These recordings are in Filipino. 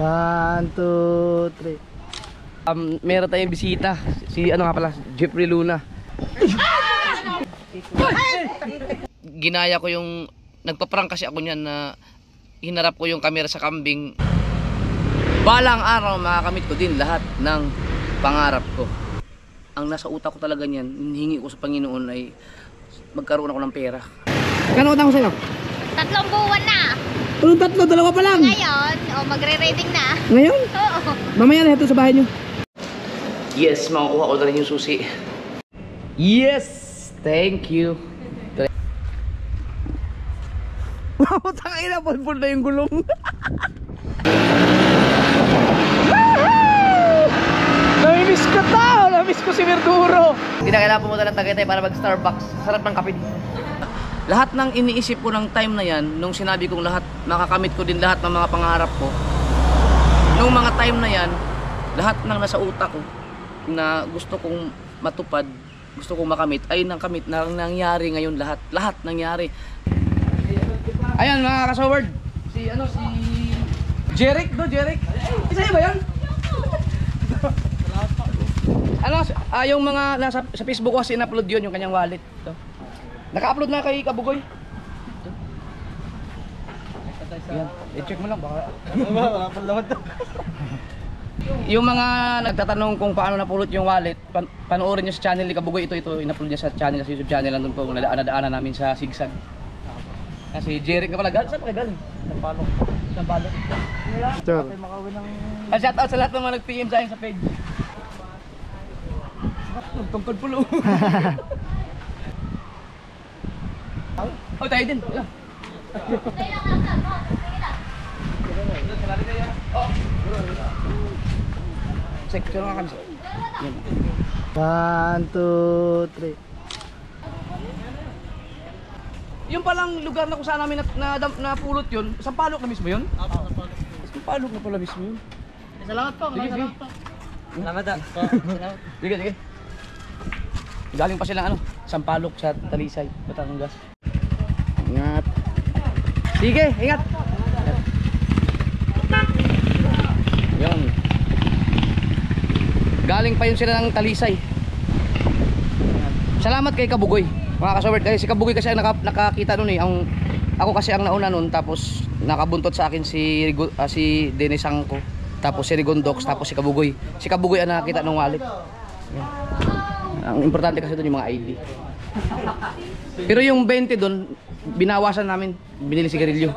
1, 2, 3. Meron tayong bisita. Si ano nga pala, Jeffrey Luna. Ginaya ko yung, nagpa-prank kasi ako niyan na hinarap ko yung camera sa kambing. Balang araw makakamit ko din lahat ng pangarap ko. Ang nasa utak ko talaga niyan, hingi ko sa Panginoon ay magkaroon ako ng pera. Kano utang ko sa'yo? 3 buwan na. Anong 3? 2 pa lang. Ngayon, magre-rating na. Ngayon? Oo. Mamaya na ito sa bahay nyo. Yes, makukuha ko na rin yung susi. Yes! Thank you. Wow, tangina, pulpul na yung gulong. Namimiss ko to! Namimiss ko si Verduro. Hindi na kailangan pumunta ng Tagaytay para mag-Starbucks. Sarap ng kape dito. Lahat ng iniisip ko ng time na yan, nung sinabi kong lahat, makakamit ko din lahat ng mga pangarap ko. Nung mga time na yan, lahat ng nasa utak ko na gusto kong matupad, gusto kong makamit, ay nakamit na nangyari ngayon lahat. Lahat nangyari. Ayan mga kasaward, si Jeric, Jeric. Isa ba yan? Ano, yung mga nasa sa Facebook ko kasi in-upload yun, yung kanyang wallet. Ito. Naka-upload na kay Kabugoy. Yan, i-check mo lang baka. Wala pang lahat. Yung mga nagtatanong kung paano napulot yung wallet, panoorin nyo sa channel ni Kabugoy. Ito, in-upload niya sa channel, sa YouTube channel. Nandun po, nadaanan namin sa Sigsag. Kasi Jeric nga pala, saan pa kayo galing? Sampalok. Sampalok. Sure. Shout out sa lahat ng mga nag-PM sa akin sa page. Tungkol pulo. Oh, tayo din. Secure nga kami. 1, 2, 3. Yung palang lugar na kung saan namin napulot yun, Sampalok na mismo yun? Sampalok na pala mismo yun. Salamat po. Sige. Salamat po. Sige. Galing pa silang Sampalok sa Talisay, Batangas. Ingat. Sige, ingat. Yan. Galing pa yun sila ng Talisay. Salamat kay Kabugoy. Mga kasaward, kasi si Kabugoy kasi ang nakakita nun ako kasi ang nauna nun, tapos nakabuntot sa akin si Dennis Angko, tapos si Rigondox, tapos si Kabugoy. Si Kabugoy ang nakakita ng wallet. Yan. Ang importante kasi doon yung mga ID. Pero yung 20 doon, binawasan namin, binili sigarilyo.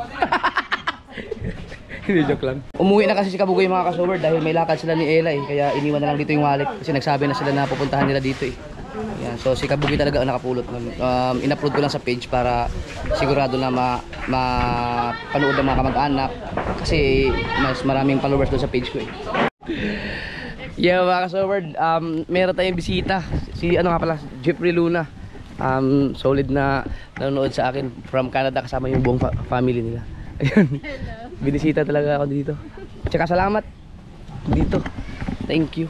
Hindi, joke lang. Umuwi na kasi si Kabugoy mga kasaward dahil may lakad sila ni Ella kaya iniwan na lang dito yung wallet kasi nagsabi na sila na pupuntahan nila dito Yan, so si Kabugoy talaga ang nakapulot. In-upload ko lang sa page para sigurado na mapanood ng mga kamag-anak kasi mas maraming followers doon sa page ko Yeah mga kasaward, meron tayong bisita. Si nga pala, Jeffrey Luna. Solid na nanonood sa akin from Canada kasama yung buong family nila. Ayun. Binisita talaga ako dito. Tsaka salamat dito. Thank you.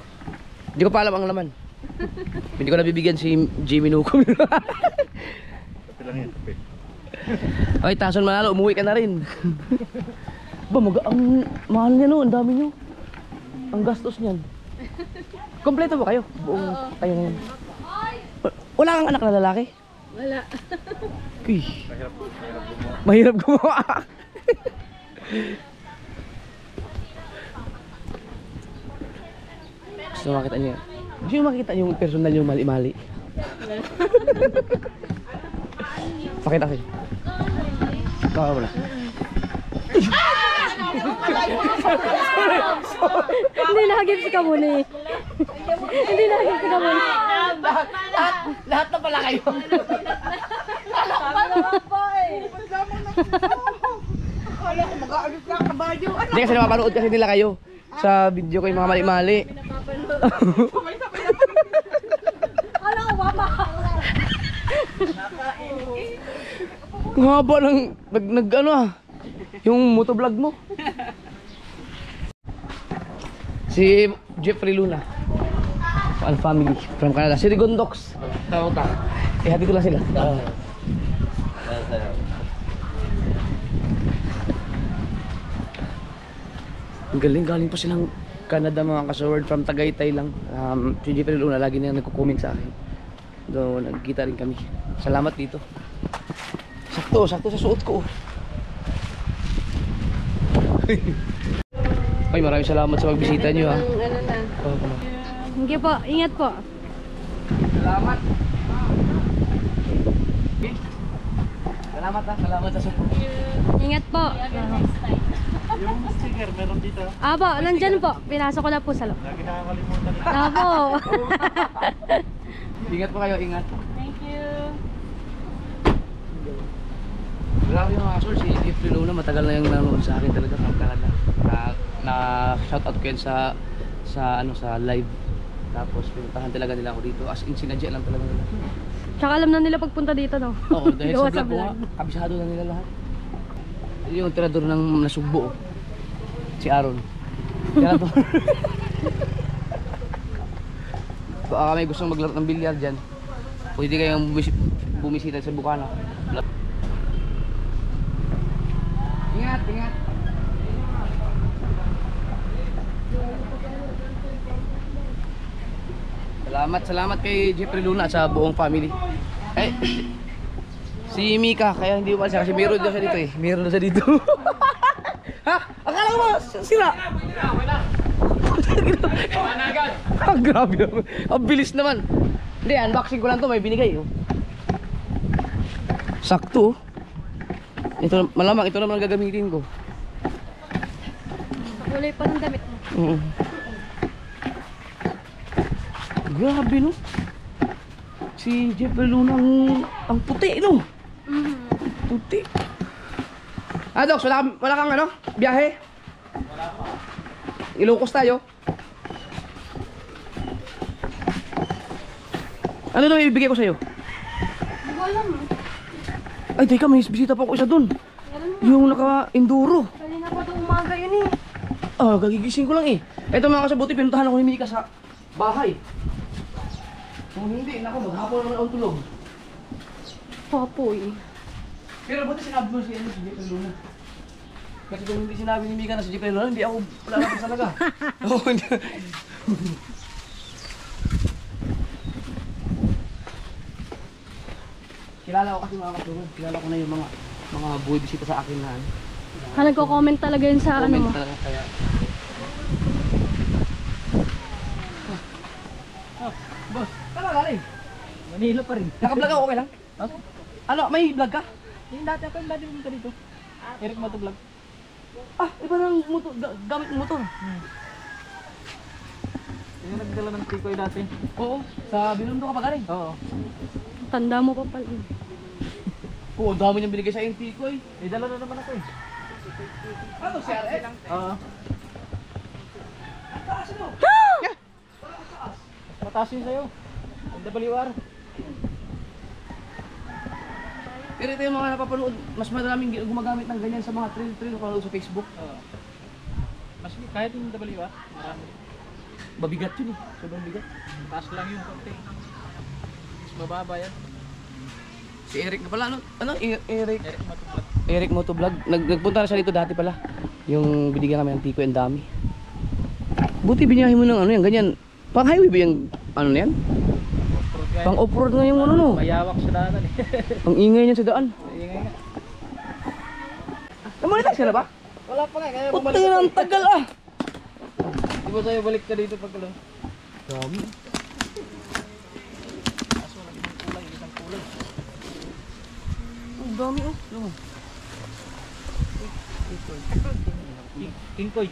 Hindi ko pa alam ang laman. Hindi ko nabibigyan si Jimmy Nukom. Okay, Tason Manalo, umuwi ka na rin. Ang mahal niya no, ang dami niyo. Ang gastos niyan. Kompleto ba kayo? Buong kayo ngayon. Wala kang anak na lalaki? Wala. Mahirap gumawa. Gusto makita niyo. Gusto nyo makita yung personal yung mali-mali. Pakita kayo. Baka wala. Hindi nahagip si Kamuni. Hindi nahagip si Kamuni. Lahat na pala kayo. Hindi kasi napapanood kasi nila kayo sa video ko yung mga mali-mali. Ano ko mama? Ang haba ng yung motovlog mo. Si Jeffrey Luna. All family from Canada. Si Rigondox. Hati ko lang sila. Ang galing, galing pa silang Canada mga kasword, from Tagaytay lang. Si Jeffrey Luna lagi na nagko-comment sa akin. So, nagkita rin kami. Salamat dito. Sakto sa suot ko. Ay, maraming salamat sa pagbisita nyo ha. Ano na. Oh, Sige po, ingat po. salamat. Okay. Salamat ha, salamat sa support. Ingat po. Yung sticker meron dito. Apo, nandyan po. Pinasok ko na po sa loob. Lagi nakakalimutan. Apo. Ingat po kayo, ingat. Thank you. Grabe mga kasword, si Jeffrey Luna matagal na yung nanonood sa akin talaga from Canada. Na shoutout ko yan sa live. Tapos pinuntahan talaga nila ako dito. As in sinadya lang talaga nila. Tsaka alam na nila pagpunta dito, no? Oo, dahil Gawa sa vlog ko nga, kabisado na nila lahat. Yung tirador ng Nasugbo, oh. Si Aaron. Tirador. Baka may gustong maglaro ng bilyar dyan. Pwede kayong bumisita sa Bukana. Ingat, ingat. Salamat kay Jeffrey Luna at sa buong family. Eh, si Mika, kaya hindi umalis kasi meron daw siya dito eh. Meron daw siya dito. Ha? Akala mo sila? Ah, grabe naman. Ang bilis naman. Hindi, unboxing ko lang to, may binigay oh. Sakto. Ito malamang ito naman ang gagamitin ko. Kulay pa ng damit mo. Oo. Grabe no. Si Jeffrey Luna ang puti no. Puti. Ah, Docs, wala kang ano? Biyahe? Wala pa. Ilocos tayo. Ano daw ibibigay ko sa'yo? Hindi ko alam. Ay, teka, may bisita pa ako isa dun. Yung naka-enduro. Kanina pa ito umaga yun eh. Ah, gagigising ko lang eh. Eto mga kasabuti, pinuntahan ako ni Mika sa bahay. Kung hindi, naku, maghapon naman akong tulog. Papoy. Pero buti sinabi mo si Jeffrey Luna. Kasi kung hindi sinabi ni Mika na si Jeffrey Luna, hindi ako lalabas talaga. Oo, hindi. Kilala ko kasi mga katulad. Kilala ko na yung mga buhay bisita sa akin na ano. Nagko-comment talaga yun sa ano mo. Comment talaga kaya. Boss, tama galing. Manila pa rin. Naka-vlog ako, okay lang? Ano, may vlog ka? Yung dati ako yung dati pumunta dito. Eric Motovlog. Ah, iba ng motor, gamit ng motor. Yung nagdala ng tikoy dati. Oo, sa Binondo ka pa galing. Oo. Tanda mo pa pala. Oo, ang dami niyang binigay sa NT ko eh. May dala na naman ako eh. Ano, si RX? Oo. Taas ano? Mas mataas yun sa'yo. Ang WR. Pero ito yung mga napapanood, mas maraming gumagamit ng ganyan sa mga trail sa Facebook. Oo. Mas kahit yung WR, marami. Mabigat yun eh, sobrang bigat. Taas lang yung konti. Mas mababa yan. Si Eric na pala, ano? Eric? Eric Motovlog. Eric Motovlog. Nagpunta na siya dito dati pala. Yung binigyan kami ng tiko and dami. Buti binyahin mo ng ano yan, ganyan. Pang highway ba yung ano na yan? Off-road yan. Pang off-road nga yung ano no. Mayawak sa daanan eh. Ang ingay niya sa daan. Ingay nga. Namonetize ka na ba? Wala pa nga. Kaya Puti na ang tagal ah. Di ba sa'yo balik ka dito pag ano? Dami. Kaso wala isang kulay, isang kulay. Ang dami oh. Ano? Kingkoy.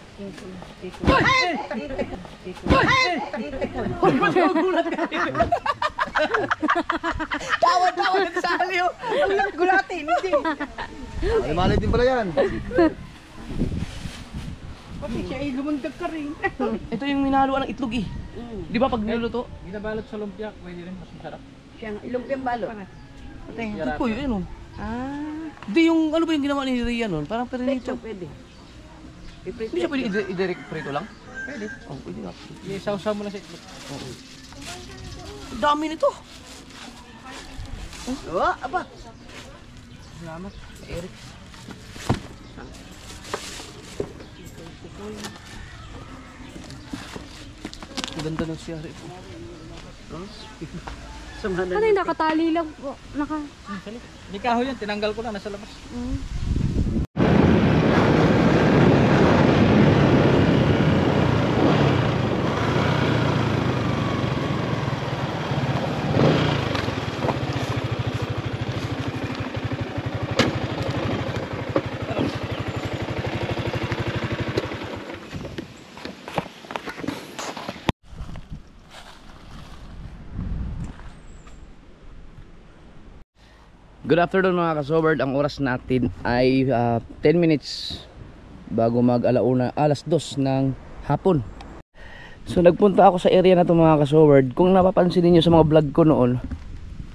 Tawa-tawa sa aliw. Ang nagulatin, hindi. Ay, malay din pala yan. Pati siya ay lumundag ka rin. Ito yung minahaluan ng itlog eh. Di ba pag niluluto? Ginabalot sa lumpia, pwede rin mas masarap. Lumpiang balot. Hindi ko yun oh. Hindi yung ano ba yung ginawa ni Rian nun? Parang perinito. Pwede. Hindi siya pwede i-direct prito lang? Pwede. Oh, pwede nga. Isaw-saw mo lang sa itlog. Ang dami nito. Oo, aba. Salamat. Eric. Ganda ng siyari po. Ano yung nakatali lang po? Hindi kahoy yan, tinanggal ko na, nasa labas. Good afternoon mga kasoberd. Ang oras natin ay 10 minutes bago mag alas 2 ng hapon. So nagpunta ako sa area na to mga kasoberd. Kung napapansin niyo sa mga vlog ko noon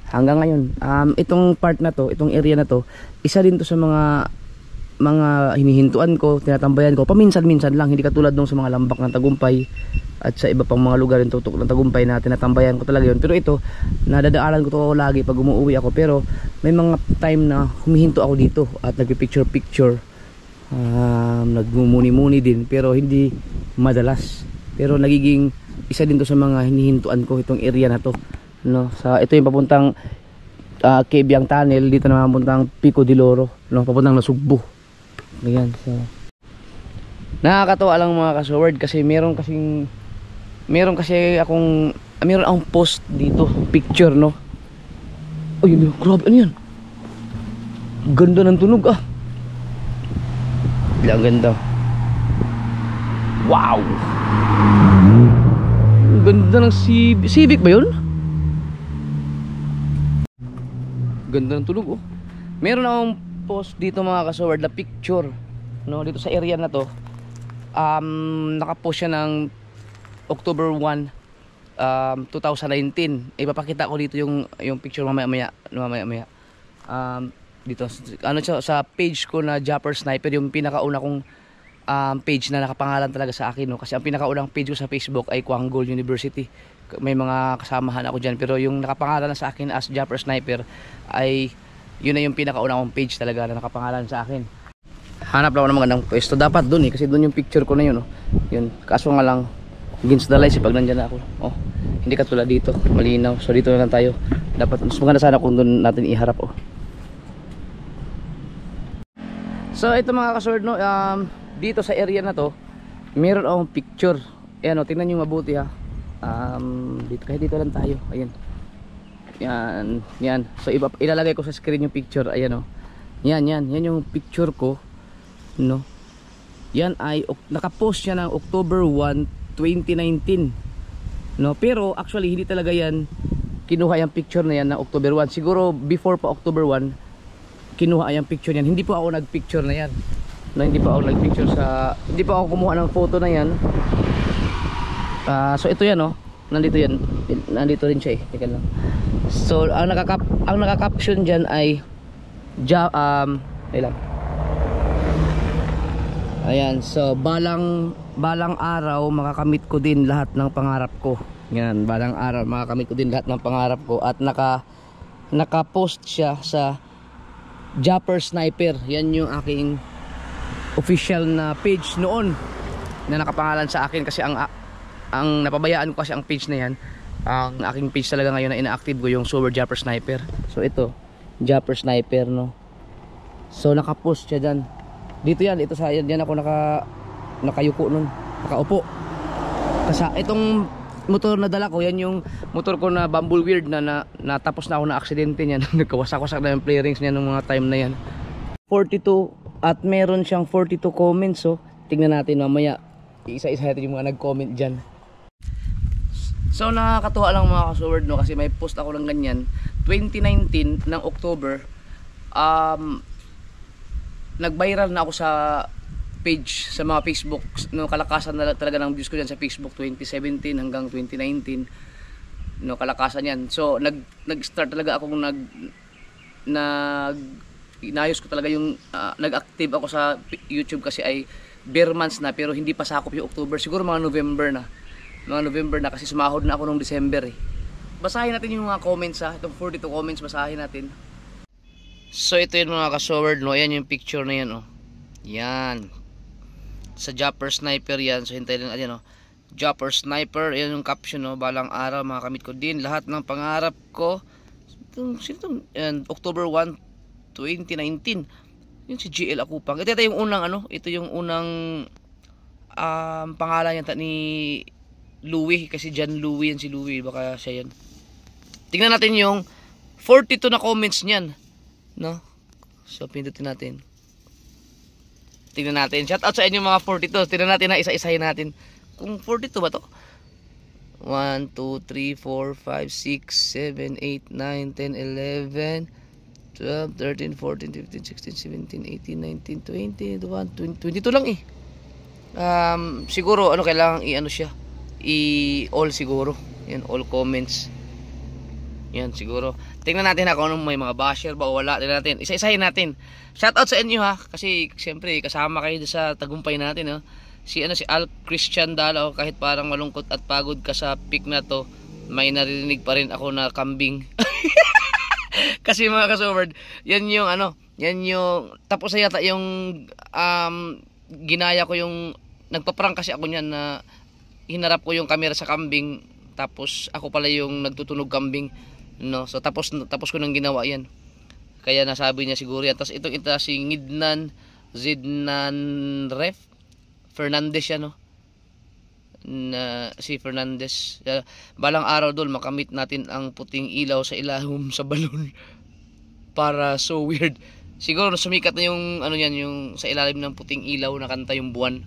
hanggang ngayon, itong part na to, itong area na to, isa din to sa mga hinihintuan ko, tinatambayan ko paminsan-minsan lang, hindi katulad nung sa mga lambak ng Tagumpay at sa iba pang mga lugar yung tutok ng Tagumpay na tinatambayan ko talaga yun. Pero ito, nadadaanan ko to lagi pag umuwi ako, pero may mga time na humihinto ako dito at nagpipicture-picture, nagmumuni-muni din, pero hindi madalas. Pero nagiging isa din to sa mga hinihintuan ko, itong area na to, no? Ito yung papuntang Kebyang Tunnel, dito na papuntang Pico de Loro, no? Papuntang Nasugbo. Ayan, so nakakatawa lang mga kasoward kasi meron akong post dito, picture, no? Ay, grabe, ano yan? Ganda ng tunog, ang ganda. Wow, ang ganda ng Civic ba yun? Ganda ng tunog, meron akong post dito mga kasoward na picture, no, dito sa area na to. Nakapost siya ng October 1, 2019. Ipapakita ko dito yung picture mamaya. Dito ano siya, sa page ko na Japper Sniper, yung pinakauna kong page na nakapangalan talaga sa akin, no? Kasi ang pinakaunang page ko sa Facebook ay Kwangol University. May mga kasamahan ako diyan, pero yung nakapangalan na sa akin as Japper Sniper ay yun na yung pinakauna kong page talaga na nakapangalan sa akin. Hanap lang ako ng magandang pwesto. Dapat dun kasi dun yung picture ko na yun, yun. Kaso nga lang against the light pag nandyan na ako. Hindi katulad dito, malinaw. So dito na lang tayo. Dapat mas maganda sana kung dun natin iharap, So ito mga kasword, no, dito sa area na to meron akong picture. Ayan, tingnan nyo mabuti, dito, kahit dito lang tayo. Ayan. Yan. So ilalagay ko sa screen yung picture. Ayan, Yan yung picture ko, no. Yan ay nakapost siya ng October 1, 2019, no. Pero actually hindi talaga yan kinuha yung picture na yan na October 1. Siguro before pa October 1 kinuha yung picture niyan. Hindi po ako nagpicture na yan, no. Hindi pa ako kumuha ng photo na yan. So ito yan, nandito rin siya, teka lang. So ang naka-caption diyan ay ayan, so balang araw makakamit ko din lahat ng pangarap ko. Yan, balang araw makakamit ko din lahat ng pangarap ko. At naka-post siya sa Japper Sniper. Yan yung aking official na page noon na nakapangalan sa akin, kasi ang napabayaan ko kasi ang page na yan. Ang aking page talaga ngayon na ina-active ko yung Sober Japper Sniper. So ito, Japper Sniper, no. So naka-post siya dyan. Dito yan, yan ako nakayuko nun, nakaupo. Kasi itong motor na dala ko, yan yung motor ko na Bumbleweird na natapos na ako na aksidente niyan. Nagkawasak-wasak na yung play rings niya nung mga time na yan. 42, at meron siyang 42 comments, so tingnan natin mamaya. Isa-isa natin yung mga nag-comment dyan. So nakakatuwa lang mga kasword, no, kasi may post ako ng ganyan 2019 ng October. Nag-viral na ako sa page, sa mga Facebook, no, kalakasan na talaga ng views ko dyan sa Facebook 2017 hanggang 2019, no, kalakasan yan. So nag-start talaga ako inayos ko talaga yung nag-active ako sa YouTube, kasi ay bare months na, pero hindi pa sakop yung October. Siguro mga November na, kasi sumahod na ako nung December. Basahin natin yung mga comments, itong 42 comments, basahin natin. So ito yung mga kasoward, no. Ayan yung picture na yan, Yan sa Japper Sniper yan. So hintayin natin, Jumper Sniper, yan yung caption, no? Balang araw makakamit ko din lahat ng pangarap ko. October 1, 2019. Yun si GL Akupang. Ito yung unang ito yung unang pangalan yata ni Louie, kasi John Louie yan, si Louie, baka siya yan. Tingnan natin yung 42 na comments niyan, no? So pindutin natin. Tingnan natin. Shout out sa inyo mga 42. Tingnan natin na isa-isahin natin. Kung 42 ba to? 1, 2, 3, 4, 5, 6, 7, 8, 9, 10, 11, 12, 13, 14, 15, 16, 17, 18, 19, 20, 22 lang eh. Siguro kailangan siya. I-all siguro. Yan, all comments. Yan siguro. Tingnan natin kung anong may mga basher ba o wala. Tingnan natin. Isa-isahin natin. Shout out sa inyo ha, kasi siyempre kasama kayo sa tagumpay natin, ha. Si Al Christian Dalaw, kahit parang malungkot at pagod ka sa pick na to, may naririnig pa rin ako na kambing. Kasi mga kasoward, yan yung tapos na yata yung ginaya ko yung nagpa-prank kasi ako niyan na hinarap ko yung camera sa kambing, tapos ako pala yung nagtutunog kambing, no. So tapos ko nang ginawa yan. Kaya nasabi niya siguro yan. Tapos itong si Zidnan Ref Fernandez yan, no? Si Fernandez. Balang araw dol makamit natin ang puting ilaw sa ilahom sa balon. Para so weird. Siguro sumikat na yung yung sa ilalim ng puting ilaw na kanta yung buwan.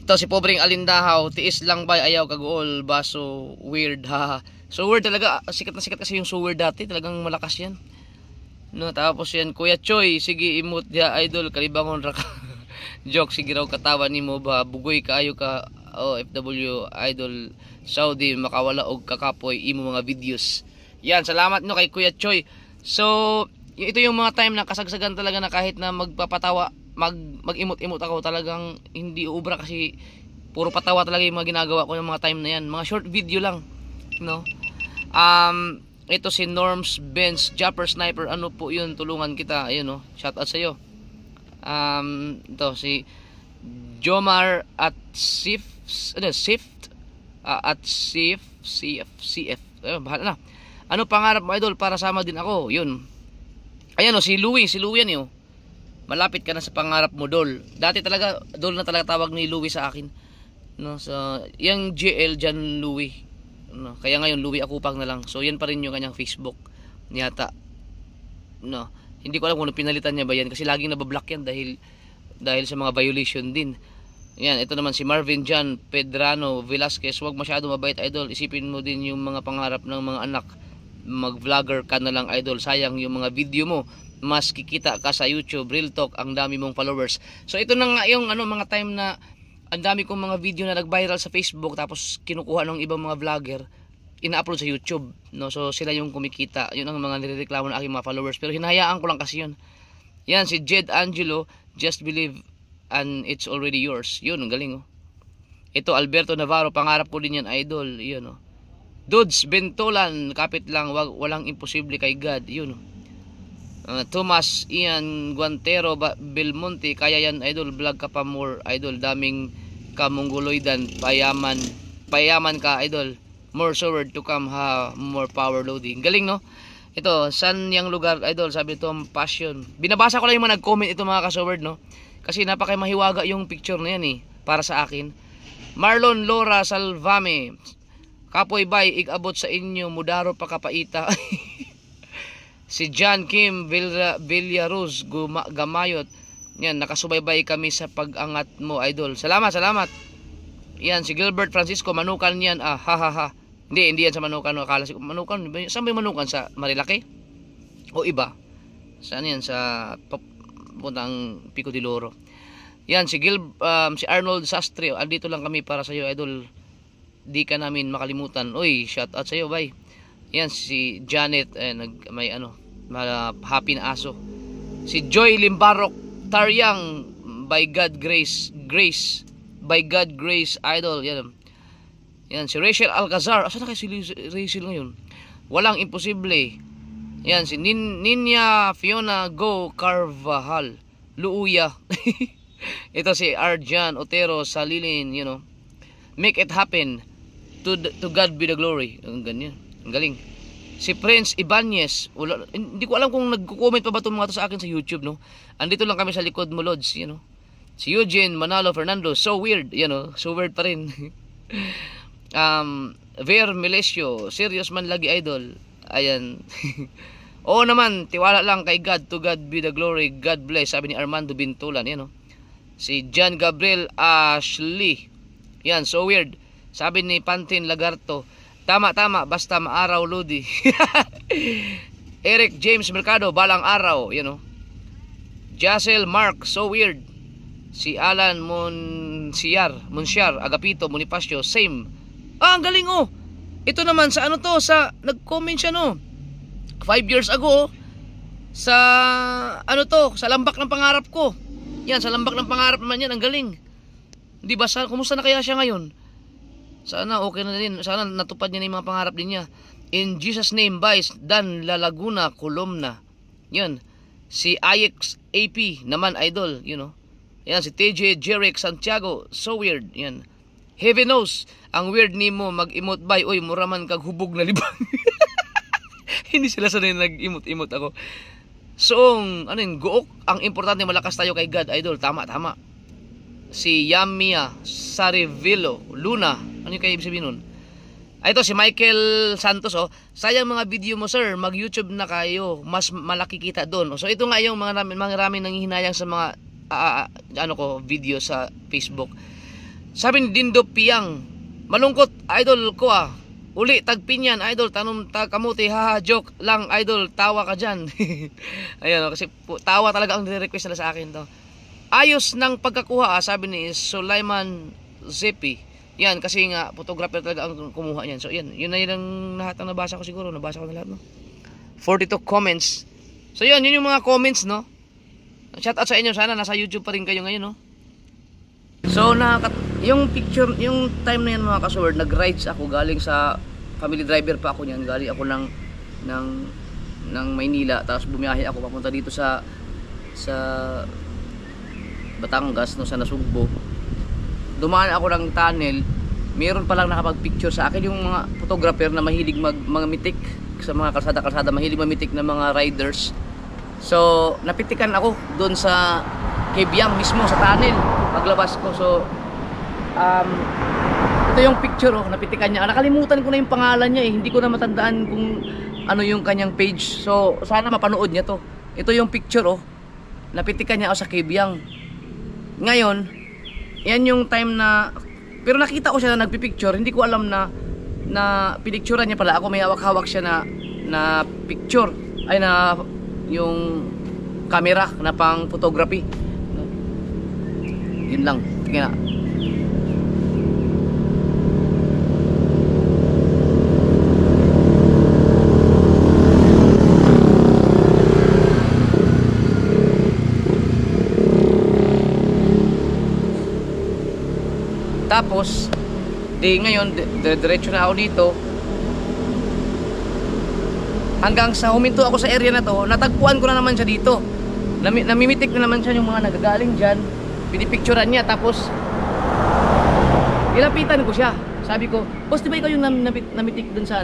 Ito si pobreng Alindahaw, tiis lang ba ayaw kagool baso weird ha. So weird talaga, sikat na sikat kasi yung so weird dati, talagang malakas yan. No, tapos yan Kuya Choy, sige imot dia idol kalibangon ra ka. Joke, sige raw katawa nimo ba bugoy kaayo ka OFW idol Saudi makawala og kakapoy imo mga videos. Yan, salamat no kay Kuya Choy. So ito yung mga time na kasagsagan talaga na kahit na magpapatawa mag-imot-imot ako, talagang hindi ubra kasi puro patawa talaga yung mga ginagawa ko yung mga time na yan. Mga short video lang, no. Ito si Norms Benz Jumper Sniper, ano po yun, tulungan kita, ayun, no. Shout out sa iyo. Ito si Jomar at Sift at CF bahala na. Ano pangarap mo idol para sama din ako? Yun. Ayan, no, si Louie yan yo. Malapit ka na sa pangarap mo, Dol. Dati talaga Dol na talaga tawag ni Louie sa akin, no. So yung GL Jan Louie, no. Kaya ngayon Louie Akupang na lang. So yan pa rin yung kanyang Facebook niyata, no. Hindi ko alam kung pinalitan niya ba yan, kasi laging nabablock yan dahil sa mga violation din. Yan, ito naman si Marvin Jan Pedrano Velasquez, wag masyado mabait idol, isipin mo din yung mga pangarap ng mga anak. Mag-vlogger ka na lang idol, sayang yung mga video mo, mas kikita ka sa YouTube, real talk, ang dami mong followers. So ito na nga yung mga time na ang dami kong mga video na nag-viral sa Facebook, tapos kinukuha ng ibang mga vlogger, ina-upload sa YouTube, no. So sila yung kumikita, yun ang mga nirereklamo ng aking mga followers, pero hinahayaan ko lang kasi yun. Yan si Jed Angelo, just believe and it's already yours. Yun, ang galing, oh. Ito Alberto Navarro, pangarap ko din yan idol, yun, oh. Dudes Bentolan, kapit lang, walang imposible kay God, yun, oh. Thomas Ian Guantero Belmonte, kaya yan idol, vlog ka pa more idol, daming kamongoloidan, payaman ka idol, more sword to come ha, more power loading. Galing, no. Ito, saan yung lugar idol, sabi ito passion. Binabasa ko lang yung mga nag-comment ito mga kasoward, no, kasi napakamahiwaga yung picture na yan eh, para sa akin. Marlon Laura Salvame, kapoy bay, igabot sa inyo, mudaro pa kapaita. Si John Kim Villaruz Gamayot, yan, nakasubaybay kami sa pag-angat mo idol. Salamat. Yan si Gilbert Francisco, Manukan yan, ha. Hindi yan sa Manukan, no? Akala si Manukan, saan ba yung Manukan, sa Marilaki o iba? Saan yan, sa puntang Pico de Loro? Yan si si Arnold Sastre, andito lang kami para sa iyo idol, di ka namin makalimutan. Uy, shout out sa iyo, bye. Yan si Janet, may happy na aso. Si Joy Limbarok Taryang, by God grace by God grace idol. Yan si Rachel Alcazar, asa na kay si Rachel ngayon? Walang imposible. Yan si Ninya Fiona Go Carvajal Luuya. Ito si Arjan Otero Salilin, Make it happen. To God be the glory. Ang ganyan. Ang galing. Si Prince Ibanez, hindi ko alam kung nagko-comment pa ba itong mga to sa akin sa YouTube, no? Andito lang kami sa likod mo, Lods, you know. Si Eugene Manalo Fernando, so weird, you know, so weird pa rin. Ver Melesio, serious man lagi idol. Ayan. Oo naman, tiwala lang kay God, to God be the glory, God bless, sabi ni Armando Bintulan, you know. Si John Gabriel Ashley, yan, so weird. Sabi ni Pantin Lagarto, tama, basta maaraw, Lodi. Eric James Mercado, balang araw, you know. Jacel Mark, so weird. Si Alan Monsiar, Agapito, Bonifacio, same. Ang galing oh. Ito naman sa ano to, sa nag-comment siya no. 5 years ago sa ano to, sa lambak ng pangarap ko. Yan, sa lambak ng pangarap naman yan, ang galing. Di ba, kumusta na kaya siya ngayon? Sana okay na din. Sana natupad niya na yung mga pangarap din niya. In Jesus name, Vice Dan La Laguna, Columna. Yan. Si Ix AP naman, idol, you know. Yan, si TJ Jerick Santiago, so weird. Yan. Heaven knows, ang weird ni mo mag-emote by. Uy, muraman kag hubog na libang. Hindi sila sanay nag-emote ako. So, ano yun, gook. Ang importante, malakas tayo kay God, idol. Tama. Si Yamia Sarivilo Luna, ano yung kayo ibig sabihin nun? Ito si Michael Santos, oh. Sayang mga video mo, sir, mag YouTube na kayo, mas malaki kita doon. So ito nga yung mga rami nanghihinayang sa mga video sa Facebook. Sabi ni Dindo Piang, malungkot idol ko ah. Uli tagpinyan idol, tanong kamuti, haha, joke lang idol, tawa ka dyan. Ayun, kasi tawa talaga ang request nila sa akin to. Ayos ng pagkakuha, sabi ni Sulaiman Zepi. Yan, kasi nga, photographer talaga ang kumuha niyan. So, yan. Yun na yun ang lahat ang nabasa ko siguro. Nabasa ko na lahat, no? 42 comments. So, yun yung mga comments, no? Shout out sa inyo. Sana nasa YouTube pa rin kayo ngayon, no? So, yung picture, yung time na yan, mga kasword, nag-rides ako galing sa family driver pa ako niyan. Galing ako ng Maynila. Tapos bumiyahe ako papunta dito sa Batangas, no, sa Nasugbo. Dumaan ako ng tunnel, meron palang nakapag-picture sa akin yung mga photographer na mahilig mga mitik sa mga kalsada, mahilig mamitik na mga riders. So, napitikan ako doon sa Kebyang mismo sa tunnel paglabas ko. So, ito yung picture, oh, napitikan niya. Nakalimutan ko na yung pangalan niya eh. Hindi ko na matandaan kung ano yung kanyang page. So, sana mapanood niya to. Ito yung picture, oh. Napitikan niya ako sa Kebyang. Ngayon, yan yung time na, pero nakita ko siya na nagpipicture. Hindi ko alam na pinicturean niya pala ako. May hawak-hawak siya na picture, ay na yung camera na pang photography. Yun lang. Tingnan na. Tapos, ngayon, diretso na ako dito. Hanggang sa huminto ako sa area na to, natagpuan ko na naman siya dito. Namimitik na naman siya yung mga nagagaling dyan. Pinipicturean niya, tapos nilapitan ko siya. Sabi ko, boss, di ba ikaw yung namitik dun sa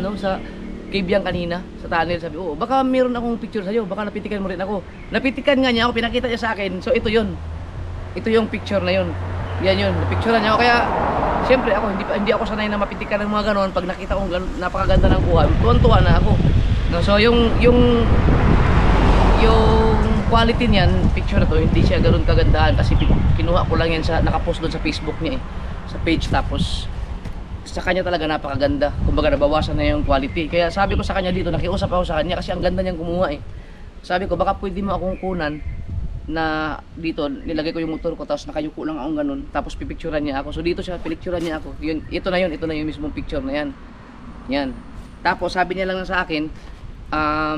Kebyang kanina, sa tunnel? Sabi, oo, baka meron akong picture sa'yo, baka napitikan mo rin ako. Napitikan nga niya ako, pinakita niya sa akin. So ito yun. Ito yung picture na yun. Yan yun, napicturean niya ako. Kaya, siyempre ako, hindi ako sanay na mapitikan ng mga ganon. Pag nakita kong napakaganda ng kuha, tuwan-tuwa na ako. No, so yung quality niyan, picture na to, hindi siya ganoon kagandahan kasi kinuha ko lang yan sa, nakapost doon sa Facebook niya eh, sa page. Tapos sa kanya talaga napakaganda. Kumbaga nabawasan na yung quality. Kaya sabi ko sa kanya dito, nakiusap ako sa kanya kasi ang ganda niyang kumuha eh. Sabi ko, baka pwede mo akong kunan na dito, nilagay ko yung motor ko, tapos nakayuko lang akong ganun, tapos pipicturean niya ako. So dito siya, pinicturean niya ako. Yun, ito na yung mismong picture na yan. Yan. Tapos sabi niya lang sa akin,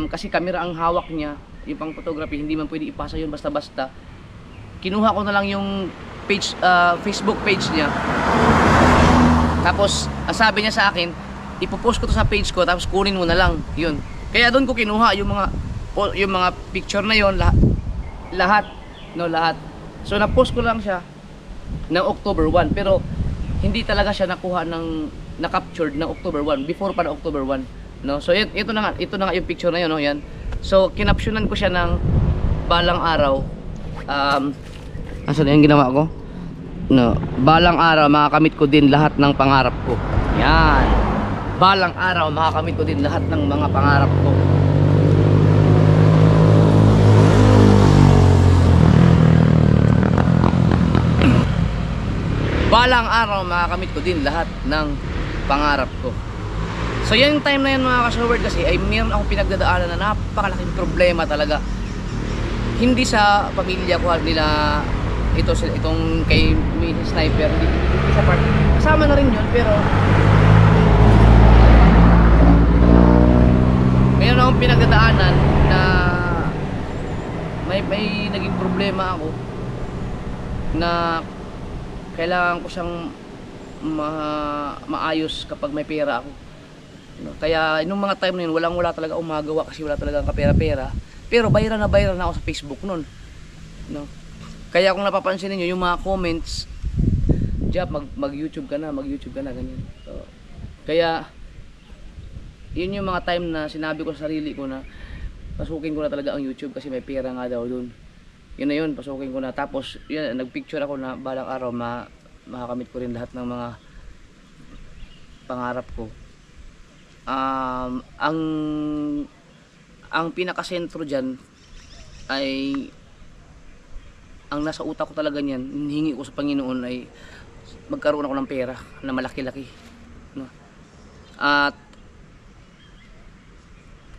kasi camera ang hawak niya, yung pang photography, hindi man pwede ipasa yun basta-basta. Kinuha ko na lang yung page, Facebook page niya. Tapos, sabi niya sa akin, ipopost ko to sa page ko, tapos kunin mo na lang. Yun. Kaya doon ko kinuha yung mga picture na yon, lahat. So na-post ko lang siya ng October 1. Pero hindi talaga siya nakuha na-captured ng October 1, before pa ng October 1, no? So ito na nga yung picture na yun, no? Yan. So kinapsyonan ko siya ng balang araw. Asan yung ginawa ko? No, balang araw makakamit ko din lahat ng pangarap ko. Yan. Balang araw makakamit ko din lahat ng mga pangarap ko. Balang araw makakamit ko din lahat ng pangarap ko. So yan yung time na yan mga ka-showard, kasi ay meron akong pinagdadaanan na napakalaking problema talaga. Hindi sa pamilya ko nila itong kay Mrs. Sniper, hindi sa part. Kasama na rin yun, pero meron akong pinagdadaanan na may naging problema ako na kailangan ko siyang maayos kapag may pera ako. No? Kaya nung mga time na yun, wala talaga akong magagawa kasi wala talaga kapera-pera. Pero viral na ako sa Facebook nun. No? Kaya kung napapansin niyo yung mga comments, Jap, mag-YouTube ka na, ganyan. So, kaya yun yung mga time na sinabi ko sa sarili ko na pasukin ko na talaga ang YouTube kasi may pera nga daw dun. Yun na yun, pasukin ko na. Tapos yun, nagpicture ako na balang araw makakamit ko rin lahat ng mga pangarap ko. Ang pinakasentro dyan ay ang nasa utak ko talaga niyan, hinihingi ko sa Panginoon ay magkaroon ako ng pera na malaki-laki, no? At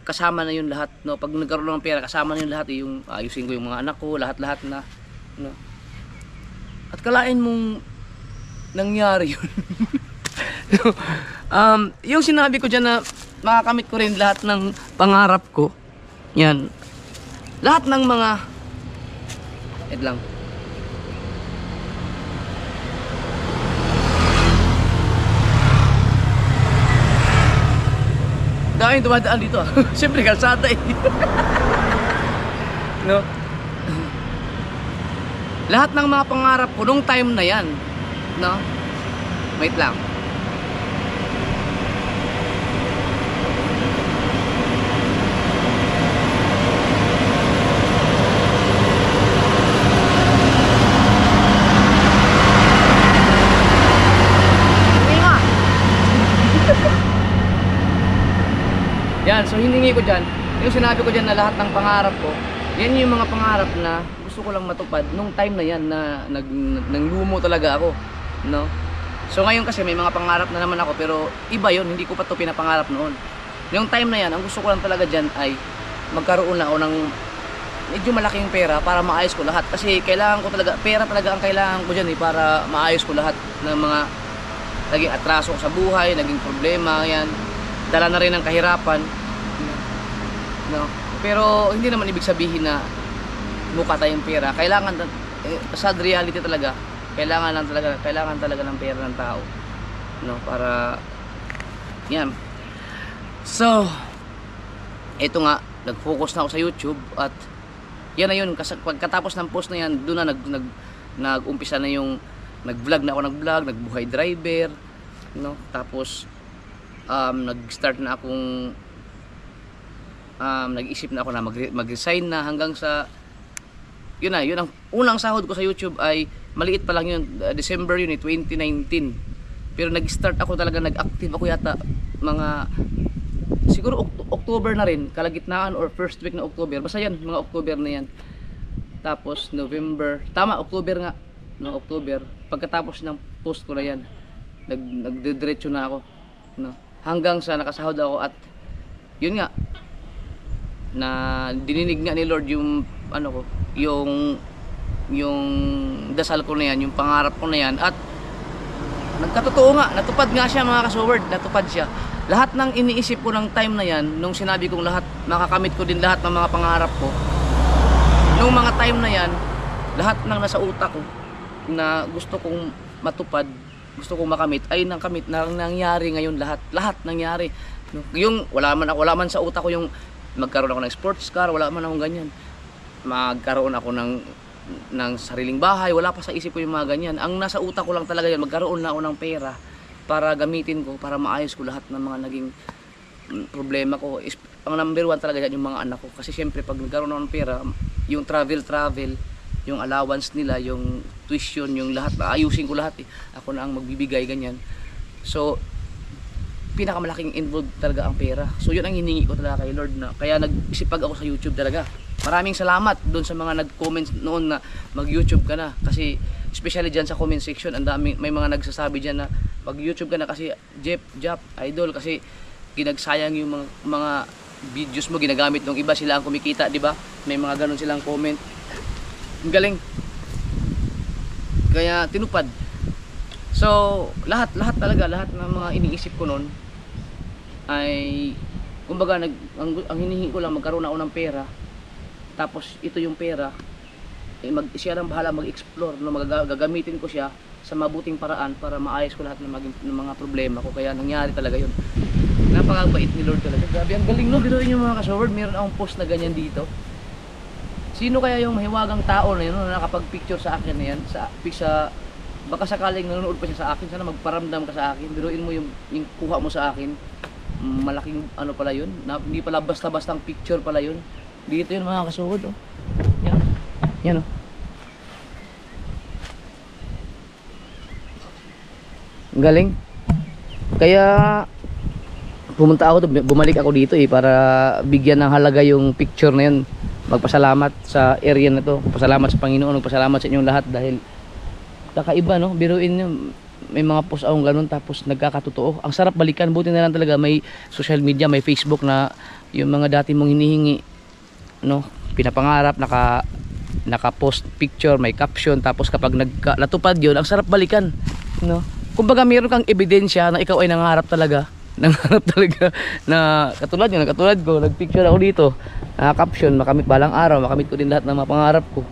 kasama na yun lahat, no? Pag nagkaroon ng pera, kasama na yun lahat, yung ayusin ko yung mga anak ko, lahat-lahat na, no? At kalain mong nangyari yun. Yung sinabi ko dyan na makakamit ko rin lahat ng pangarap ko, yan, lahat ng mga lang. Daming dumadaan dito ah. Siyempre kalsada eh. No? Lahat ng mga pangarap ko nung time na yan, no? Wait lang. Yan, so hiningi ko dyan, yung sinabi ko dyan na lahat ng pangarap ko, yan yung mga pangarap na gusto ko lang matupad nung time na yan na nanglumo talaga ako, no? So ngayon kasi may mga pangarap na naman ako, pero iba yon, hindi ko pa to pinapangarap noon. Yung time na yan, ang gusto ko lang talaga dyan ay magkaroon na ako ng medyo malaking pera para maayos ko lahat. Kasi kailangan ko talaga, pera talaga ang kailangan ko dyan eh, para maayos ko lahat ng mga naging atraso sa buhay, naging problema, yan. Dala na rin ng kahirapan, no? Pero hindi naman ibig sabihin na mukha tayong pera. Kailangan, sad reality talaga, kailangan talaga ng pera ng tao, no? Para yan. So ito nga, nag-focus na ako sa YouTube at yan na yun. Pagkatapos ng post na yan, doon na nag-umpisa na yung nag-vlog na ako, nagbuhay driver, no? Tapos nag-start na akong nag-isip na ako na mag-resign na hanggang sa yun ang unang sahod ko sa YouTube ay maliit pa lang yun, December yun 2019. Pero nag-start ako talaga, nag-active ako yata mga siguro October na rin, kalagitnaan or first week na October, basta yan, mga October na yan. Tapos November, tama, October nga, no, October, pagkatapos ng post ko na yan, nagdidiretso na ako, no? Hanggang sa nakasahod ako at yun nga, na dininig nga ni Lord yung ano ko, yung dasal ko na yan, yung pangarap ko na yan, at nagkatotoo nga, natupad nga siya mga ka-showard, natupad siya. Lahat ng iniisip ko ng time na yan, nung sinabi kong lahat, makakamit ko din lahat ng mga pangarap ko, nung mga time na yan, lahat ng nasa utak ko na gusto kong matupad, gusto kong makamit, ay nakamit na nangyari ngayon lahat nangyari. Yung wala man sa utak ko yung magkaroon ako ng sports car, wala man akong ganyan. Magkaroon ako ng ng sariling bahay, wala pa sa isip ko yung mga ganyan. Ang nasa utak ko lang talaga yun, magkaroon na ako ng pera para gamitin ko, para maayos ko lahat ng mga naging problema ko. Ang number one talaga yan yung mga anak ko. Kasi syempre pag nagkaroon ako ng pera, yung travel, yung allowance nila, yung tuition, yung lahat, ayusin ko lahat eh. Ako na ang magbibigay, ganyan. So, pinakamalaking involved talaga ang pera. So, yun ang hiningi ko talaga kay Lord na. Kaya nag-isipag ako sa YouTube talaga. Maraming salamat doon sa mga nag-comment noon na mag-YouTube ka na. Kasi, especially dyan sa comment section, ang dami, may mga nagsasabi dyan na mag-YouTube ka na kasi Jap, idol, kasi ginagsayang yung mga videos mo, ginagamit ng iba, sila ang kumikita, di ba? May mga ganun silang comment. Ang galing. Kaya tinupad. So, lahat talaga, lahat ng mga iniisip ko noon ay kumbaga ang hinihingi ko lang magkaroon ako ng pera. Tapos ito yung pera, siya lang bahala mag-explore, no, gagamitin ko siya sa mabuting paraan para maayos ko lahat ng mga problema ko. Kaya nangyari talaga yun. Napakabait ni Lord talaga. Grabe, ang galing, no? Biruin yung mga ka-sword, meron akong post na ganyan dito. Sino kaya yung mahiwagang tao na yun, no, na nakapag-picture sa akin na yan, baka sakaling nanonood pa siya sa akin, sana magparamdam ka sa akin. Biruin mo yung kuha mo sa akin, malaking ano pala yun, hindi pala basta-bastang picture pala yun. Dito yun mga ka-sword, oh. Yan, oh. Galing. Kaya pumunta ako, bumalik ako dito eh para bigyan ng halaga yung picture na yun. Magpasalamat sa area na to, pasalamat sa Panginoon, magpasalamat sa inyong lahat dahil kakaiba, no? Biruin nyo, may mga post akong ganun tapos nagkakatotoo. Ang sarap balikan, buti na lang talaga may social media, may Facebook na yung mga dati mong hinihingi, no? Pinapangarap, naka-post picture, may caption, tapos kapag natupad yun, ang sarap balikan, no? Kumbaga meron kang ebidensya na ikaw ay nangarap talaga na katulad ko, nagpicture ako dito, caption, makamit balang araw, makamit ko din lahat ng mga pangarap ko.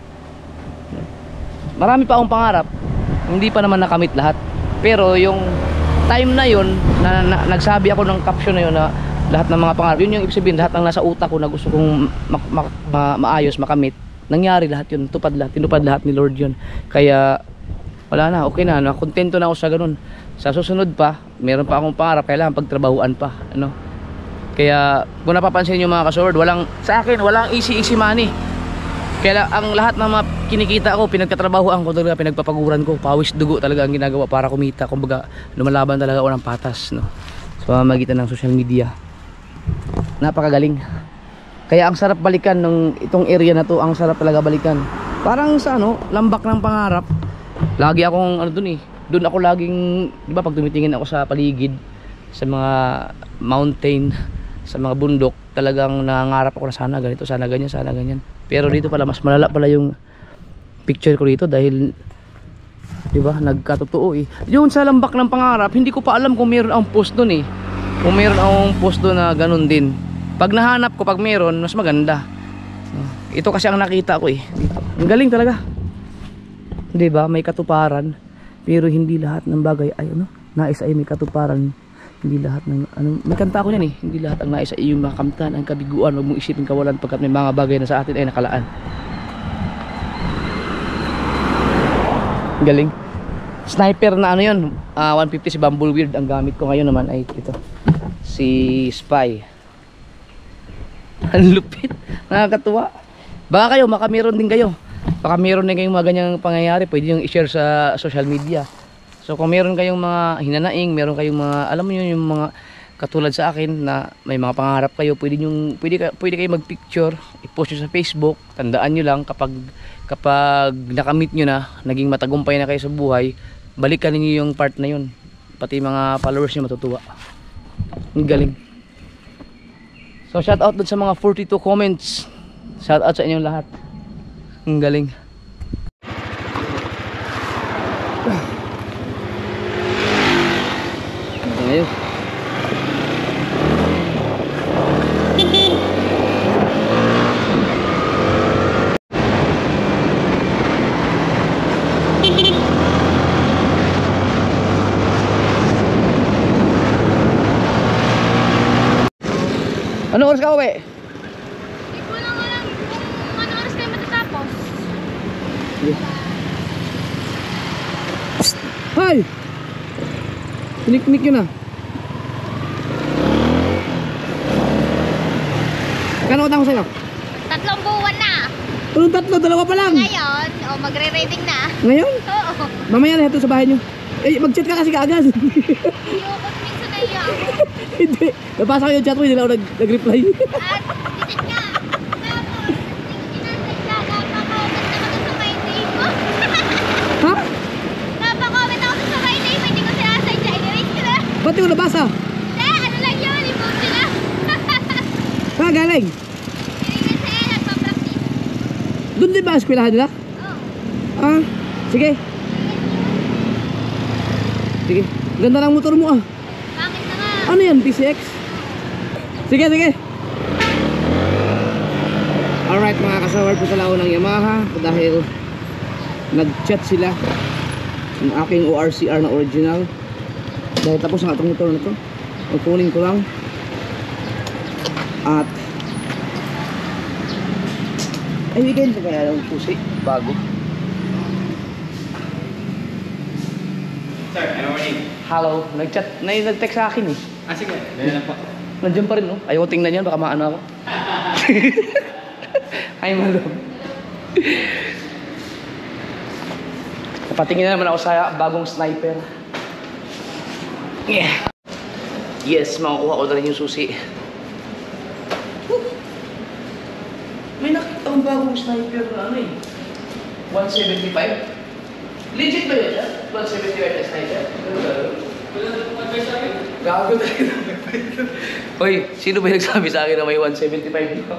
Marami pa akong pangarap, hindi pa naman nakamit lahat, pero yung time na yun na nagsabi ako ng caption na yun na lahat ng mga pangarap, yun yung ibig sabihin, lahat ng nasa utak ko na gusto kong maayos, makamit, nangyari lahat yun, tinupad lahat ni Lord yun. Kaya wala na, okay na, nakontento na ako sa ganun. Sa susunod pa, meron pa akong pangarap, kailangan pagtrabahuan pa, ano. Kaya kung napapansin nyo mga ka-sword, sa akin walang easy money. Kaya ang lahat ng mga kinikita ko, pinagkatrabahuan ko talaga, pinagpapaguran ko, pawis dugo talaga ang ginagawa para kumita. Kumbaga lumalaban talaga ako ng patas, no, sa pamamagitan ng social media. Napakagaling. Kaya ang sarap balikan ng itong area na to, ang sarap talaga balikan. Parang sa lambak ng pangarap. Lagi akong doon ako laging, di ba, pag tumitingin ako sa paligid, sa mga mountain, sa mga bundok, talagang nangangarap ako na sana ganito, sana ganyan. Pero dito pala mas malala pala yung picture ko dito dahil, di ba, nagkatotoo eh. Yung sa lambak ng pangarap, hindi ko pa alam kung meron akong post doon eh. Kung meron akong post doon na ganun din. Pag nahanap ko, pag meron, mas maganda. Ito kasi ang nakita ko eh dito. Ang galing talaga. Di ba, may katuparan, pero hindi lahat ng bagay ay nais ay may katuparan. Hindi lahat ng may kanta ko yan eh, hindi lahat ang nais ay iyong makamtan, ang kabiguan, wag mong isipin kawalan pagkat may mga bagay na sa atin ay nakalaan. Galing. Sniper na yun, 150 si Bumbleweed. Ang gamit ko ngayon naman ay ito, si Spy. Ang lupit, nakakatuwa. Baka kayo, meron din kayo. Baka meron din kayong mga ganyang pangyayari, pwede nyo i-share sa social media. So kung meron kayong mga hinanaing, meron kayong mga, alam mo yun, yung mga katulad sa akin na may mga pangarap kayo, pwede kayo mag-picture, i-post nyo sa Facebook. Tandaan nyo lang, kapag nakamit nyo na, naging matagumpay na kayo sa buhay, balikan niyo yung part na yun. Pati mga followers nyo matutuwa. Ang galing. So shout out dun sa mga 42 comments. Shout out sa inyong lahat. Ang galing. Ngayon. Ano oras ka uwi? Hindi ko lang alam kung ano oras kayo matatapos. Sige. Psst! Hoy! Tinik-tinik yun ah. Kano utang ko sa'yo? 3 buwan na. Anong tatlo? Dalawa pa lang. Ngayon, magre-reading na. Ngayon? Oo. Mamaya na ito sa bahay nyo. Eh, mag-chat ka kasi kaagad. Ayokot minsan na iya. Hindi. Nabasa ko yung chat mo, hindi na ako nag-reply. At, bisit ka. Tapos, sinasagda, napaka-comment ako sa my name mo. Ha? Napaka-comment ako sa my name, hindi ko sinasadya. I-erase ko na. Ba't di mo nabasa? Hindi, ano lang yun, emoji lang. Ha, galing? Sinigil sa iyo, nagpa-practice. Doon din ba ang eskwelahan nila? Oo. Ah, sige. Sige. Ganda ng motor mo ah. Bakit na nga? Ano yan, PCX? Sige, sige. Alright mga kasaward, punta ako ng Yamaha dahil nag-chat sila ng aking ORCR na original. Dahil tapos ang atong motor na to. Kukunin ko lang. At ay, weekend na kaya ng susi. Bago. Sir, good morning. Hello. Nag-text sa akin eh. Ah, sige. Ganyan lang po. Nandiyan pa rin, no? Ayaw ko tingnan yan, baka maano ako. Ay, madam. Patingin na naman ako sa bagong sniper. Yeah. Yes, makukuha ko na rin yung susi. May nakita akong bagong sniper na ano eh. 175? Legit ba yun? 175 na sniper? Gago talaga. Hoy, sino ba yung nagsabi sa akin na may 175 na?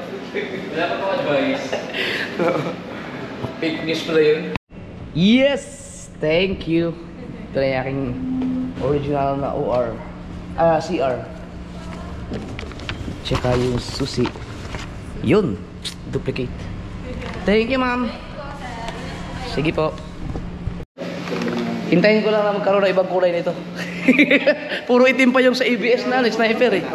Wala pa po advice. Fake news pala yun. Yes! Thank you. Ito na yung aking original na OR. CR. Tsaka yung susi. Yun. Duplicate. Thank you, ma'am. Sige po. Hintayin ko lang na magkaroon ng ibang kulay nito. Puro itim pa yung sa ABS na sniper eh.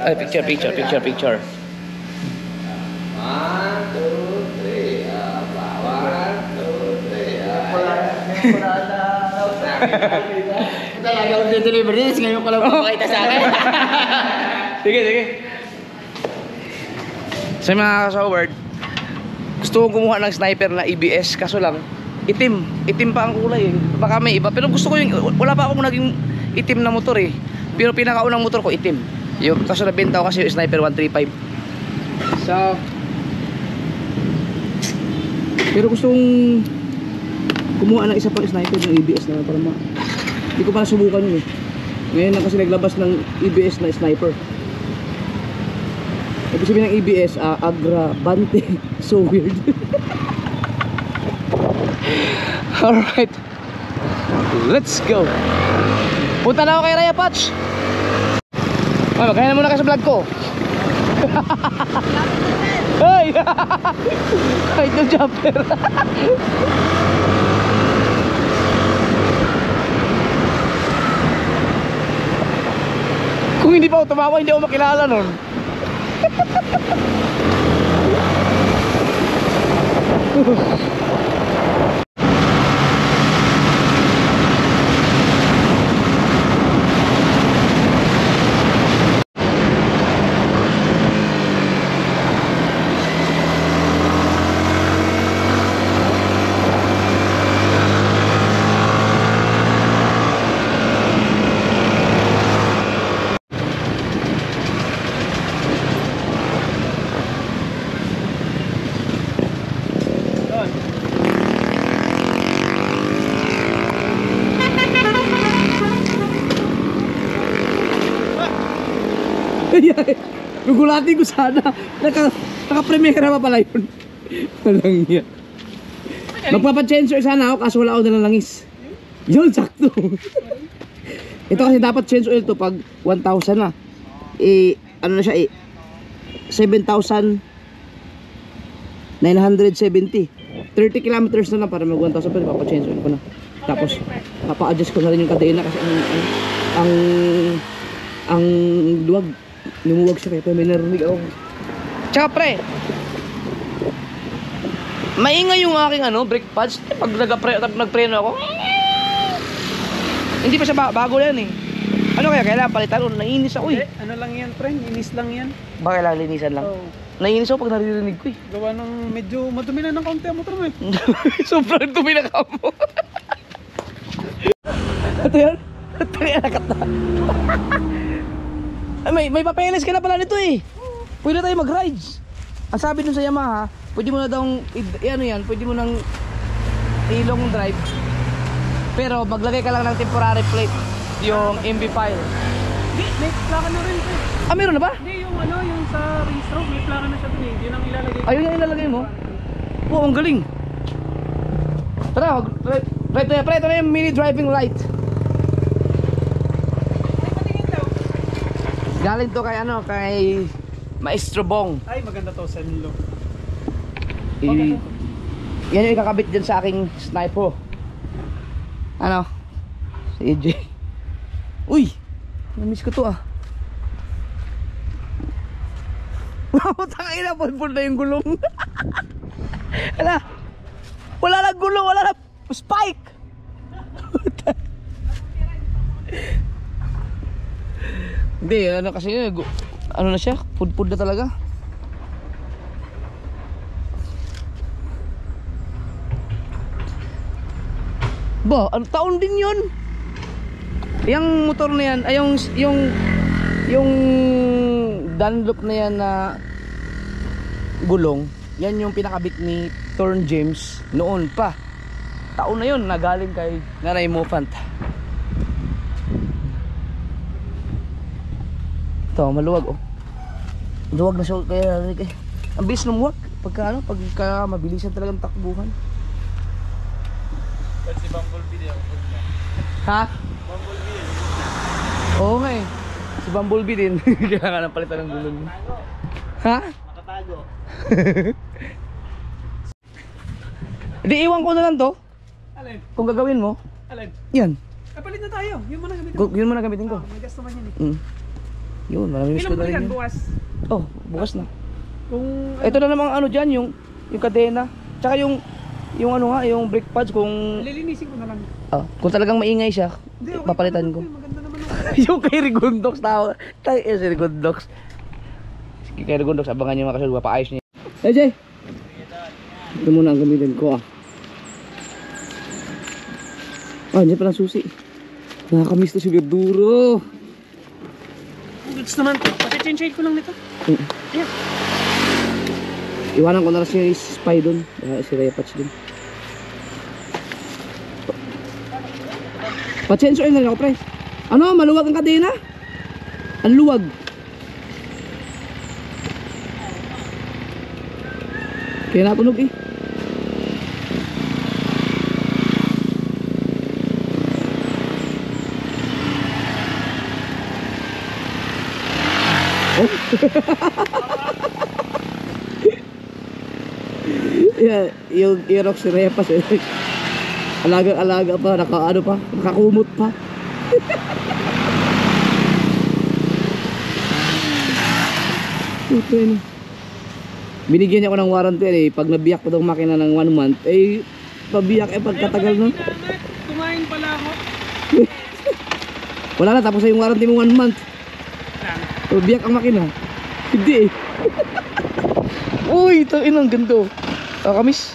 Ay, picture. 1, 2, 3, 1, 2, 3. Talaga ako deliver this. Ngayon ko lang papakita sa akin. Sige. Sa mga kasaward, gusto kong kumuha ng sniper na ABS, kaso lang, itim pa ang kulay eh. Baka may iba, pero gusto ko yung, wala pa akong naging itim na motor eh. Pero pinakaunang motor ko itim. Yung, kaso nabenta ko kasi yung sniper 135. So, pero gusto kong kumuha ng isa pang sniper ng ABS na para hindi ko pa nasubukan yun eh. Ngayon na kasi naglabas ng ABS na sniper. Ibig sabihin ng ABS, Agrabante. So weird. Alright. Let's go. Punta na ako kay Raya Patch. Ay, magkaya na muna kayo sa vlog ko. Hey! Kahit yung jumper. Kung hindi pa ako tumawa, hindi ako makilala nun. Gugulatin ko sana. Naka-premiera pa pala yun. Walang yan. Magpapacensor sana ako kaso wala ako na langis. Yun, sakto. Ito kasi dapat change oil to pag 1,000 na. Ano na siya 7,970. 30 kilometers na lang para mag 1,000 pero papachange oil ko na. Tapos papa-adjust ko na rin yung kadena kasi ang luwag. Lumuwag siya kaya may narinig ako. Tsaka pre, Maingay yung aking brake pads. Pag nagpreno ako. Hindi pa siya bago yan eh. Ano kaya kailangan palitan o naiinis ako eh. Ano lang yan, friend? Inis lang yan. Baka kailangan linisan lang. Oo. Naiinis ako pag naririnig ko eh. Gawa ng medyo madumi na ng kaunti ang motor mo eh. Sobrang dumi na kamo. Ito yan? Ito yan nakata. May papeles ka na pala nito eh. Pwede tayo mag-rides. Ang sabi dun sa Yamaha, pwede mo na daw pwede mo nang ilong drive. Pero maglagay ka lang ng temporary plate, yung MB file. Hindi, may plaka na rin eh. Ah, meron na ba? Hindi, yung yung sa registro, may plaka na siya dun eh. Yun ang ilalagay. Ayun yung ilalagay mo. Oo, ang galing. Tara, pre, ito na yung mini driving light. Galing to kay Maestro Bong. Ay, maganda to, Senlo. Yan yung ikakabit dyan sa aking sniper. Ano? Si AJ. Uy! Namiss ko to ah. Wow, tangina, pulpul na yung gulong. Hala. Wala na gulong, wala na spike. Hindi, kasi ano na siya, pud-pud na talaga. Ba, ano taon din 'yon? Yung motor na yan, ay yung Dunlop na yan na gulong, yan yung pinakabit ni Thorn James noon pa. Taon na 'yon, nagaling kay Nanay Mofant. Ito, maluwag oh. Luwag na siya kaya ang bilis ng work pagka mabilisan talagang takbuhan. Si Bumblebee din. Ha? Oo nga eh. Si Bumblebee din. Kailangan ng palitan ng gulong. Ha? Nakatago. Hindi, iwan ko na lang to. Alin? Kung gagawin mo. Alin? Yan. Kapalit na tayo. Yun muna gamitin ko. Yun mo na gamitin ko. May gasto man yan eh. Yun, marami miss ko Ilang na rin balikan yun. bukas? Oh, bukas na. Kung Ito na namang ano dyan, yung kadena. Tsaka yung brake pads kung lilinisin ko na lang. kung talagang maingay siya, Hindi, okay, papalitan ko. Maganda naman Yung kay Rigondox tayo si Rigondox. Kay Rigondox, abangan nyo mga kasul, papaayos niya. Hey Jay! Ito muna ang gamitin ko hindi palang susi. Nakakamiss to si Verduro. Goods naman. Pati-change ko lang nito. Ayan. Iwanan ko na si Spy doon. Si Rhea Patch doon. Patsenso na lang ako pre. Ano, maluwag ang kadena? Ang luwag. Kaya natunog eh. Oh. Yeah, yung Aerox si Repas eh. Alaga-alaga pa, nakakumot pa. Ito yun. Binigyan niya ako ng warranty eh. Pag nabiyak ko itong makina ng 1 month, eh, pabiyak pagkatagal nun. Kumain pala ako. Wala na, tapos yung warranty mo 1 month. Pabiyak ang makina. Hindi eh. Uy, ito inang ganda. Kamis.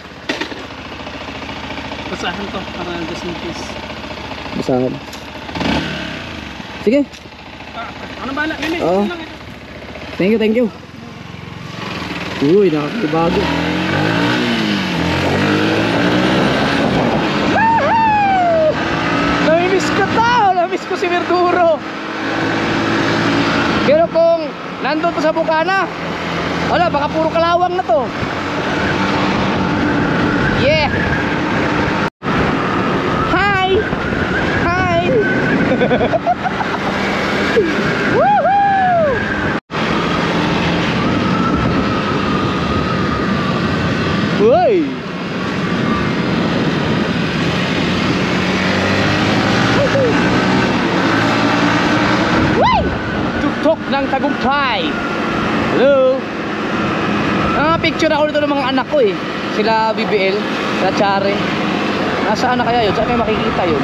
Basahan to para just in case. Basahan. Sige. Ano bala? May message Oo. lang ito. Thank you. Uy, nakakabago. Namimiss ko to! Namimiss ko si Verduro. Pero kung nandun to sa Bukana, wala, baka puro kalawang na to. Yeah! Hi! Hi! Woohoo! Uy! Tuktok ng tagumpay. Hello. Picture ako dito ng mga anak ko eh. Sila BBL, sila Chare. Nasaan na kaya yun? Saan kayo makikita yun?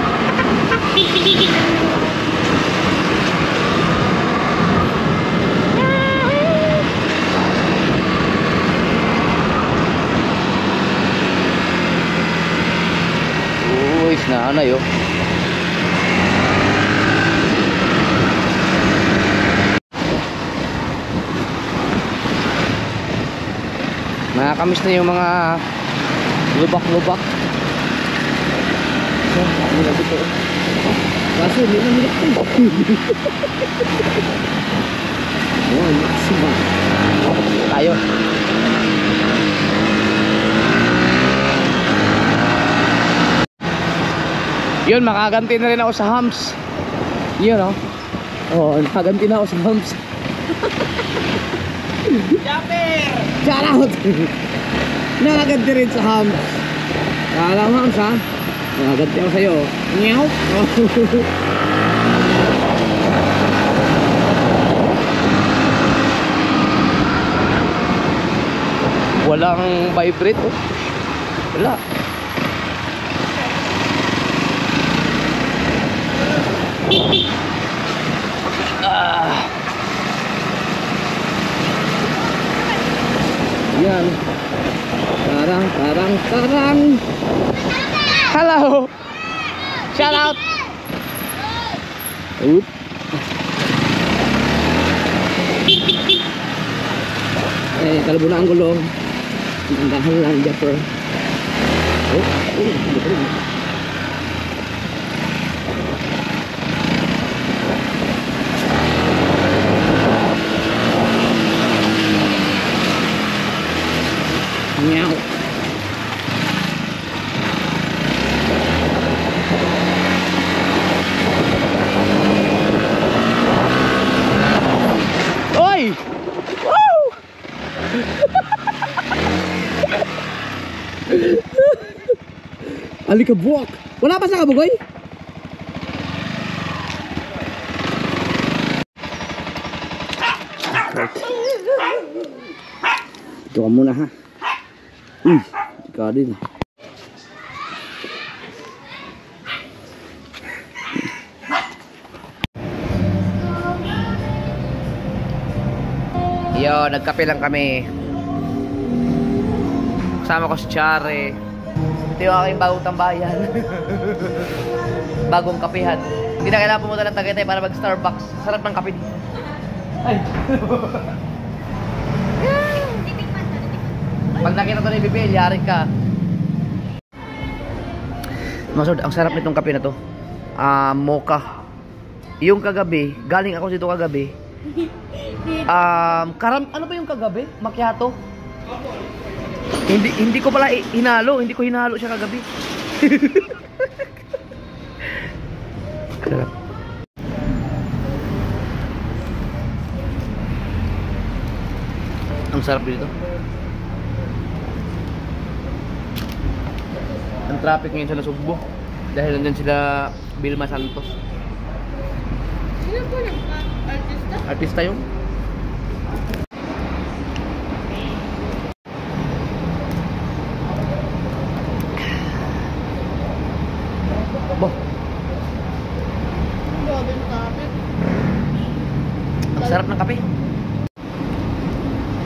Uy, nanay oh. Nakakamiss na yung mga lubak-lubak. So, ano na dito? Kaso, hindi na nilak tayo. Oh, maxima. Tayo. Yun, makaganti na rin ako sa hams. Yun, oh. Oh, nakaganti na ako sa hams. Shout out! Nakaganti rin sa hams. Kala mo hams ha? Nakaganti ako sa'yo. Nyaw! Walang vibrate oh. Wala. Yan. Tarang. Hello. Shout out. Oop. Eh, kalbo na ang gulong. Nandahan lang, Japper. Meow. Oi! Woo! Alikabok. Wala pa sa kabugoy? Ito ka muna ha. Ikaw din. Yo, nagkape lang kami. Kasama ko si Chare. Ito yung aking bagong tambayan. Bagong kapihan. Hindi na kailangan pumunta ng Tagaytay para mag Starbucks. Sarap ng kape. Ay. Pag nakita ko na yung BBL, yari ka. Masud, ang sarap nitong kape na to. Mocha. Yung kagabi, galing ako dito kagabi. Ano ba yung kagabi? Macchiato? Hindi ko pala hinalo, hindi ko hinalo siya kagabi. Sarap. Ang sarap dito. Ang traffic ngayon sa Nasugbo dahil nandyan sila Vilma Santos. Sino po yung artista? Artista yun? Boh. Ang sarap ng kape.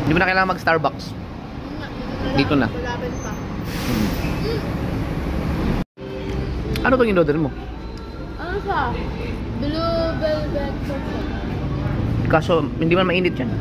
Hindi mo na kailangan mag Starbucks. Dito na. Ano bang in-order mo? Ano siya? Blue velvet chocolate. Kaso hindi man mainit yan.